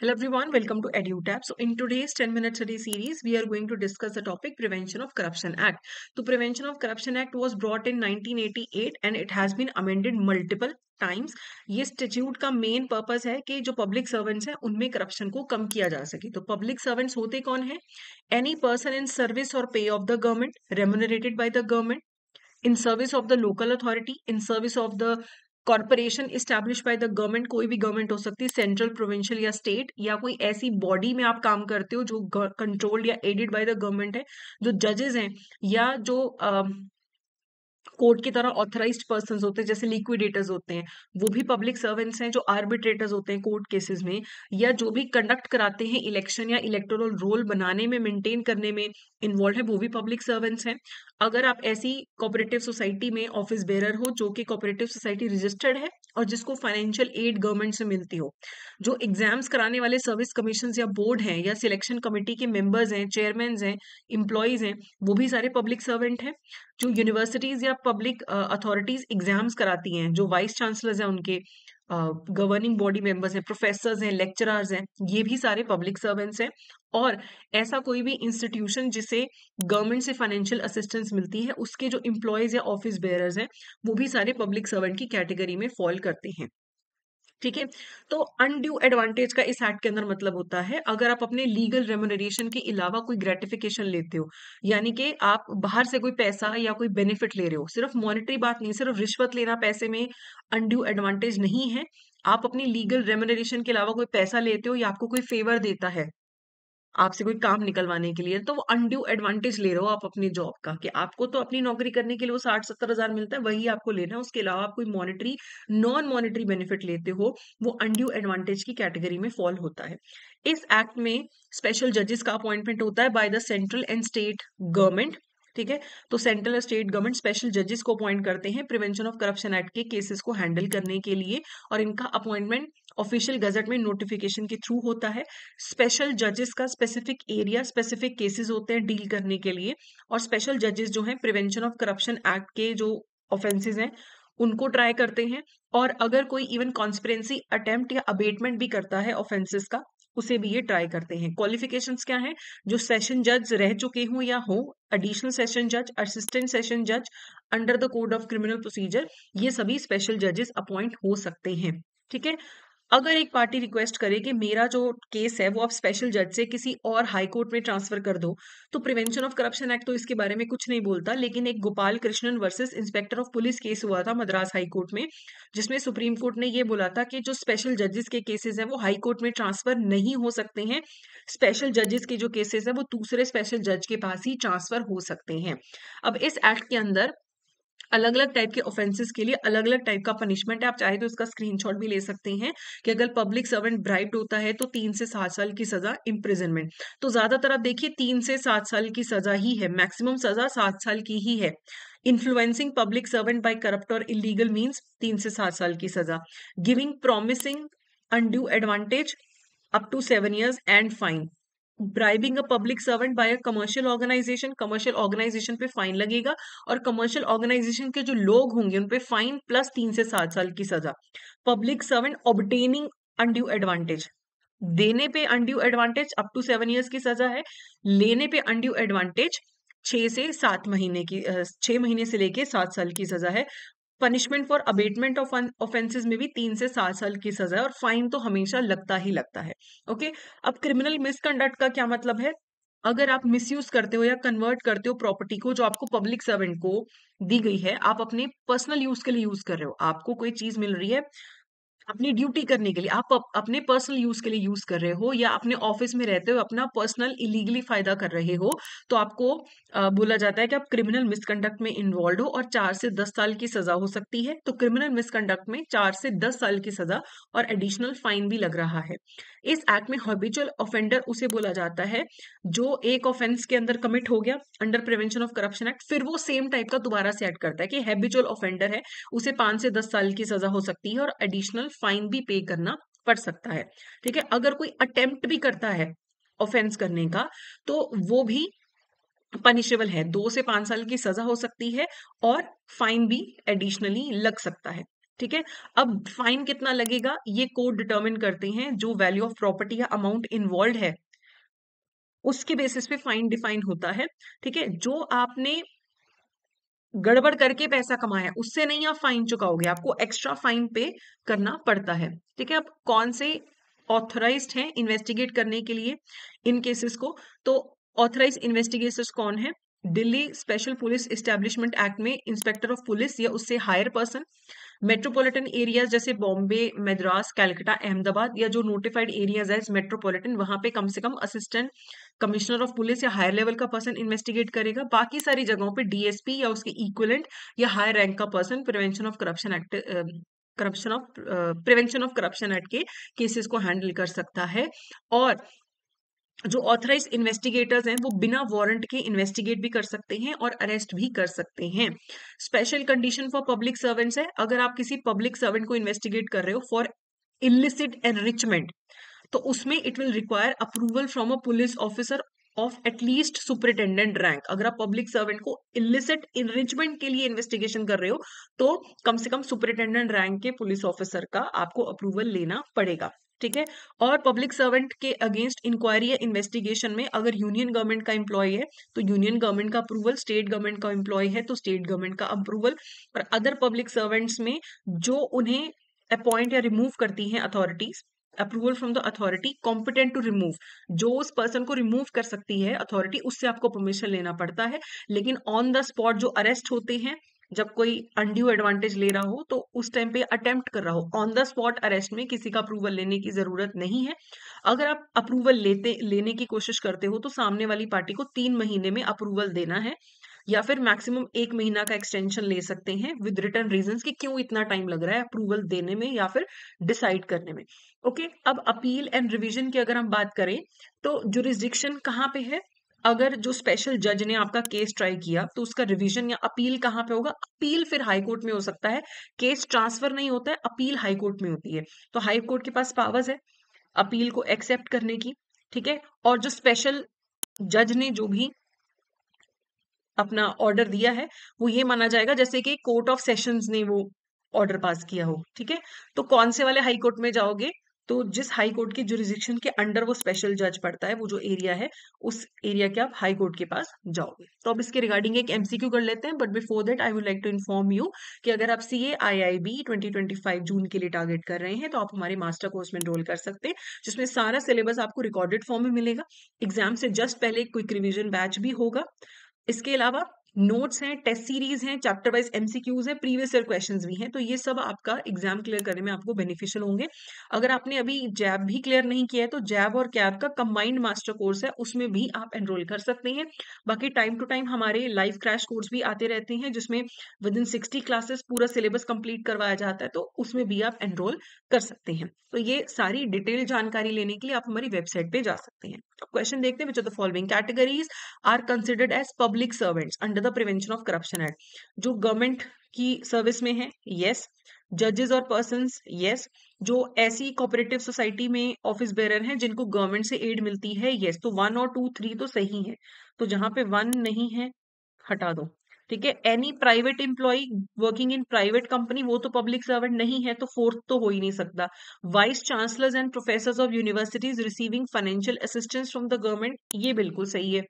Hello everyone, welcome to EduTap. So in today's 10-minute study series, we are going to discuss the topic Prevention of Corruption Act. So Prevention of Corruption Act was brought in 1988 and it has been amended multiple times. ये statute का main purpose है कि जो public servants हैं उनमें corruption को कम किया जा सके. तो पब्लिक सर्वेंट्स होते कौन है? Any person in service or pay of the government, remunerated by the government, in service of the local authority, in service of the corporation establish by the government. कोई भी गवर्नमेंट हो सकती है, central, provincial या state, या कोई ऐसी body में आप काम करते हो जो कंट्रोल्ड या एडेड बाय द गवर्नमेंट है. जो जजेस हैं या जो कोर्ट की तरह ऑथराइज्ड पर्संस होते हैं, जैसे लिक्विडेटर्स होते हैं, वो भी पब्लिक सर्वेंट्स हैं. जो आर्बिट्रेटर्स होते हैं कोर्ट केसेस में, या जो भी कंडक्ट कराते हैं इलेक्शन या इलेक्टोरल रोल बनाने में, मेंटेन करने में इन्वॉल्व है, वो भी पब्लिक सर्वेंट्स हैं. अगर आप ऐसी कोऑपरेटिव सोसाइटी में ऑफिस बेरर हो जो कि कोऑपरेटिव सोसाइटी रजिस्टर्ड है और जिसको फाइनेंशियल एड गवर्नमेंट से मिलती हो, जो एग्जाम्स कराने वाले सर्विस कमीशन या बोर्ड हैं या सिलेक्शन कमेटी के मेंबर्स हैं, चेयरमैन हैं, इम्प्लॉयज हैं, वो भी सारे पब्लिक सर्वेंट हैं. जो यूनिवर्सिटीज या पब्लिक अथॉरिटीज एग्जाम्स कराती हैं, जो वाइस चांसलर्स हैं उनके गवर्निंग बॉडी मेंबर्स हैं, प्रोफेसर्स हैं, लेक्चरर्स हैं, ये भी सारे पब्लिक सर्वेंट्स हैं. और ऐसा कोई भी इंस्टीट्यूशन जिसे गवर्नमेंट से फाइनेंशियल असिस्टेंस मिलती है, उसके जो एम्प्लॉयज या ऑफिस बेयरर्स हैं, वो भी सारे पब्लिक सर्वेंट की कैटेगरी में फॉल करते हैं. ठीक है. तो अनड्यू एडवांटेज का इस एक्ट के अंदर मतलब होता है, अगर आप अपने लीगल रेम्यूनरेशन के अलावा कोई ग्रेटिफिकेशन लेते हो, यानी कि आप बाहर से कोई पैसा या कोई बेनिफिट ले रहे हो, सिर्फ मॉनेटरी बात नहीं, सिर्फ रिश्वत लेना पैसे में अनड्यू एडवांटेज नहीं है. आप अपनी लीगल रेम्यूनरेशन के अलावा कोई पैसा लेते हो या आपको कोई फेवर देता है आपसे कोई काम निकलवाने के लिए, तो वो अनड्यू एडवांटेज ले रहे हो आप अपनी जॉब का, कि आपको तो अपनी नौकरी करने के लिए वो 60-70 हजार मिलता है, वही आपको लेना है, उसके अलावा आप कोई मॉनेटरी, नॉन मॉनेटरी बेनिफिट लेते हो, वो अनड्यू एडवांटेज की कैटेगरी में फॉल होता है. इस एक्ट में स्पेशल जजेस का अपॉइंटमेंट होता है by the central and state government. ठीक है. तो सेंट्रल और स्टेट गवर्नमेंट स्पेशल जजेस को अपॉइंट करते हैं प्रिवेंशन ऑफ करप्शन एक्ट के केसेस को हैंडल करने के लिए, और इनका अपॉइंटमेंट ऑफिशियल गजट में नोटिफिकेशन के थ्रू होता है. स्पेशल जजेस का स्पेसिफिक एरिया, स्पेसिफिक केसेस होते हैं डील करने के लिए, और स्पेशल जजेस जो हैं प्रिवेंशन ऑफ करप्शन एक्ट के जो ऑफेंसेस हैं उनको ट्राई करते हैं. और अगर कोई इवन कॉन्स्पिरेंसी अटेम्प्ट या अबेटमेंट भी करता है ऑफेंसेस का, उसे भी ये ट्राई करते हैं. क्वालिफिकेशंस क्या हैं? जो सेशन जज रह चुके हों या हो, एडिशनल सेशन जज, असिस्टेंट सेशन जज under the code of criminal procedure, ये सभी स्पेशल जजेस अपॉइंट हो सकते हैं. ठीक है. अगर एक पार्टी रिक्वेस्ट करे कि मेरा जो केस है वो आप स्पेशल जज से किसी और हाई कोर्ट में ट्रांसफर कर दो, तो प्रिवेंशन ऑफ करप्शन एक्ट तो इसके बारे में कुछ नहीं बोलता. लेकिन एक Gopal Krishnan versus inspector of police case हुआ था मद्रास हाई कोर्ट में, जिसमें सुप्रीम कोर्ट ने ये बोला था कि जो स्पेशल जजेस के केसेस हैं वो हाई कोर्ट में ट्रांसफर नहीं हो सकते हैं. स्पेशल जजेस के जो केसेस है वो दूसरे स्पेशल जज के पास ही ट्रांसफर हो सकते हैं. अब इस एक्ट के अंदर अलग अलग टाइप के ऑफेंसेस के लिए अलग अलग टाइप का पनिशमेंट है. आप चाहे तो इसका स्क्रीनशॉट भी ले सकते हैं कि अगर पब्लिक सर्वेंट ब्राइब्ड होता है तो 3 से 7 साल की सजा, इम्प्रिजनमेंट. तो ज्यादातर आप देखिए 3 से 7 साल की सजा ही है, मैक्सिमम सजा 7 साल की ही है. Influencing public servant by corrupt और इलीगल मीन्स 3 से 7 साल की सजा. Giving promising undue advantage up to 7 years and fine. Bribing a public servant by a commercial organisation, commercial organisation पे फाइन लगेगा, और कमर्शियल ऑर्गेनाइजेशन के जो लोग होंगे उन पे फाइन प्लस 3 से 7 साल की सजा. Public servant obtaining undue advantage, देने पे undue advantage up to 7 years की सजा है, लेने पे अनड्यू एडवांटेज 6 से 7 महीने की 6 महीने से लेके 7 साल की सजा है. Punishment for abetment of offences में भी 3 से 7 साल की सजा है, और फाइन तो हमेशा लगता ही लगता है. ओके. अब क्रिमिनल मिसकंडक्ट का क्या मतलब है? अगर आप मिसयूज करते हो या कन्वर्ट करते हो प्रॉपर्टी को जो आपको पब्लिक सर्वेंट को दी गई है, आप अपने पर्सनल यूज के लिए यूज कर रहे हो, आपको कोई चीज मिल रही है अपनी ड्यूटी करने के लिए, आप अपने पर्सनल यूज के लिए यूज कर रहे हो, या अपने ऑफिस में रहते हो अपना पर्सनल इलीगली फायदा कर रहे हो, तो आपको बोला जाता है कि आप क्रिमिनल मिसकंडक्ट में इन्वॉल्व हो, और 4 से 10 साल की सजा हो सकती है. तो क्रिमिनल मिसकंडक्ट में 4 से 10 साल की सजा और एडिशनल फाइन भी लग रहा है. इस एक्ट में हैबिचुअल ऑफेंडर उसे बोला जाता है जो एक ऑफेंस के अंदर कमिट हो गया under prevention of corruption act, फिर वो सेम टाइप का दोबारा से ऐड करता है कि हैबिचुअल ऑफेंडर है, उसे 5 से 10 साल की सजा हो सकती है और एडिशनल फाइन भी पे करना पड़ सकता है. ठीक है. अगर कोई अटेम्प्ट भी करता है ऑफेंस करने का, तो वो भी पनिशेबल है, 2 से 5 साल की सजा हो सकती है और फाइन भी एडिशनली लग सकता है. ठीक है। अब फाइन कितना लगेगा ये कोर्ट डिटर्मिन करते हैं, जो वैल्यू ऑफ प्रॉपर्टी या अमाउंट इन्वॉल्व है उसके बेसिस पे फाइन डिफाइन होता है। ठीक है, जो आपने गड़बड़ करके पैसा कमाया उससे नहीं आप फाइन चुकाओगे, आपको एक्स्ट्रा फाइन पे करना पड़ता है। ठीक है, अब कौन से ऑथराइज्ड हैं इन्वेस्टिगेट करने के लिए इन केसेस को? तो ऑथराइज इन्वेस्टिगेटर्स कौन है? Delhi special police establishment act में इंस्पेक्टर ऑफ पुलिस या उससे हायर पर्सन, मेट्रोपॉलिटन एरियाज जैसे बॉम्बे, मद्रास, कलकत्ता, अहमदाबाद या जो नोटिफाइड एरियाज है मेट्रोपॉलिटन, वहां पे कम से कम असिस्टेंट कमिश्नर ऑफ पुलिस या हायर लेवल का पर्सन इन्वेस्टिगेट करेगा। बाकी सारी जगहों पे डीएसपी या उसके इक्विवेलेंट या हायर रैंक का person prevention of corruption act prevention of corruption act के केसेस को हैंडल कर सकता है। और जो ऑथराइज इन्वेस्टिगेटर्स हैं वो बिना वारंट के इन्वेस्टिगेट भी कर सकते हैं और अरेस्ट भी कर सकते हैं। Special condition for public servants है, अगर आप किसी पब्लिक सर्वेंट को इन्वेस्टिगेट कर रहे हो फॉर इलिसिट एनरिचमेंट, तो उसमें it will require approval from a police officer of at least superintendent rank. अगर आप पब्लिक सर्वेंट को इलिसिट इनरिचमेंट के लिए इन्वेस्टिगेशन कर रहे हो तो कम से कम सुपरिटेंडेंट रैंक के पुलिस ऑफिसर का आपको अप्रूवल लेना पड़ेगा। ठीक है, और पब्लिक सर्वेंट के अगेंस्ट इंक्वायरी या इन्वेस्टिगेशन में अगर यूनियन गवर्नमेंट का एम्प्लॉय है तो यूनियन गवर्नमेंट का अप्रूवल, स्टेट गवर्नमेंट का एम्प्लॉय है तो स्टेट गवर्नमेंट का अप्रूवल, और अदर पब्लिक सर्वेंट्स में जो उन्हें अपॉइंट या रिमूव करती हैं authorities, approval from the authority competent to remove, जो उस पर्सन को रिमूव कर सकती है अथॉरिटी, उससे आपको परमिशन लेना पड़ता है। लेकिन ऑन द स्पॉट जो अरेस्ट होते हैं, जब कोई अनड्यू एडवांटेज ले रहा हो तो उस टाइम पे अटेम्प्ट कर रहा हो, ऑन द स्पॉट अरेस्ट में किसी का अप्रूवल लेने की जरूरत नहीं है। अगर आप अप्रूवल लेने की कोशिश करते हो तो सामने वाली पार्टी को 3 महीने में अप्रूवल देना है, या फिर मैक्सिमम 1 महीना का एक्सटेंशन ले सकते हैं विद रिटर्न रीजंस कि क्यों इतना टाइम लग रहा है अप्रूवल देने में या फिर डिसाइड करने में। ओके, अब अपील एंड रिवीजन की अगर हम बात करें तो जुरिस्डिक्शन कहाँ पे है? अगर जो स्पेशल जज ने आपका केस ट्राई किया तो उसका रिवीजन या अपील कहाँ पे होगा? अपील फिर हाई कोर्ट में हो सकता है, केस ट्रांसफर नहीं होता है, अपील हाई कोर्ट में होती है। तो हाई कोर्ट के पास पावर्स है अपील को एक्सेप्ट करने की। ठीक है, और जो स्पेशल जज ने जो भी अपना ऑर्डर दिया है वो ये माना जाएगा जैसे कि कोर्ट ऑफ सेशंस ने वो ऑर्डर पास किया हो। ठीक है, तो कौन से वाले हाई कोर्ट में जाओगे? तो जिस हाई कोर्ट के जुरिस्डिक्शन के अंडर वो स्पेशल जज पड़ता है, वो जो एरिया है उस एरिया के आप हाई कोर्ट के पास जाओगे। तो अब इसके रिगार्डिंग एक एमसीक्यू कर लेते हैं, but before that I would like to inform you कि अगर आप सीए आईआईबी 2025 जून के लिए टारगेट कर रहे हैं तो आप हमारे मास्टर कोर्स में एनरोल कर सकते हैं, जिसमें सारा सिलेबस आपको रिकॉर्डेड फॉर्म में मिलेगा। एग्जाम से जस्ट पहले क्विक रिविजन बैच भी होगा। इसके अलावा नोट्स हैं, टेस्ट सीरीज हैं, चैप्टर वाइज एमसीक्यूज हैं, प्रीवियस ईयर क्वेश्चंस भी हैं, तो ये सब आपका एग्जाम क्लियर करने में आपको बेनिफिशियल होंगे। अगर आपने अभी जैब भी क्लियर नहीं किया है तो जैब और कैब का कंबाइंड मास्टर कोर्स है, उसमें भी आप एनरोल कर सकते हैं। बाकी टाइम टू टाइम हमारे लाइव क्रैश कोर्स भी आते रहते हैं जिसमें विद इन 60 क्लासेस पूरा सिलेबस कंप्लीट करवाया जाता है, तो उसमें भी आप एनरोल कर सकते हैं। तो ये सारी डिटेल जानकारी लेने के लिए आप हमारी वेबसाइट पे जा सकते हैं। अब क्वेश्चन देखते हैं, which of the following categories are considered as public servants under the prevention of corruption act? जो गवर्नमेंट की सर्विस में है, यस। जजेस और पर्संस, यस। जो ऐसी कोऑपरेटिव सोसाइटी में ऑफिस बेरर हैं जिनको गवर्नमेंट से एड मिलती है, यस। तो 1 और 2 3 तो सही है, तो जहां पे 1 नहीं है हटा दो। ठीक है, any private employ working in private company, वो तो पब्लिक सर्वेंट नहीं है, तो 4th तो हो ही नहीं सकता। Vice chancellors and professors of universities receiving financial assistance from the government, ये बिल्कुल सही है।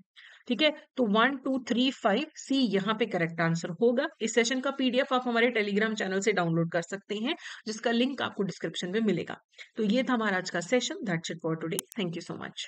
ठीक है, तो 1 2 3 5 सी यहाँ पे करेक्ट आंसर होगा। इस सेशन का पीडीएफ आप हमारे टेलीग्राम चैनल से डाउनलोड कर सकते हैं, जिसका लिंक आपको डिस्क्रिप्शन में मिलेगा। तो ये था हमारा आज का session. That's it for today. Thank you so much.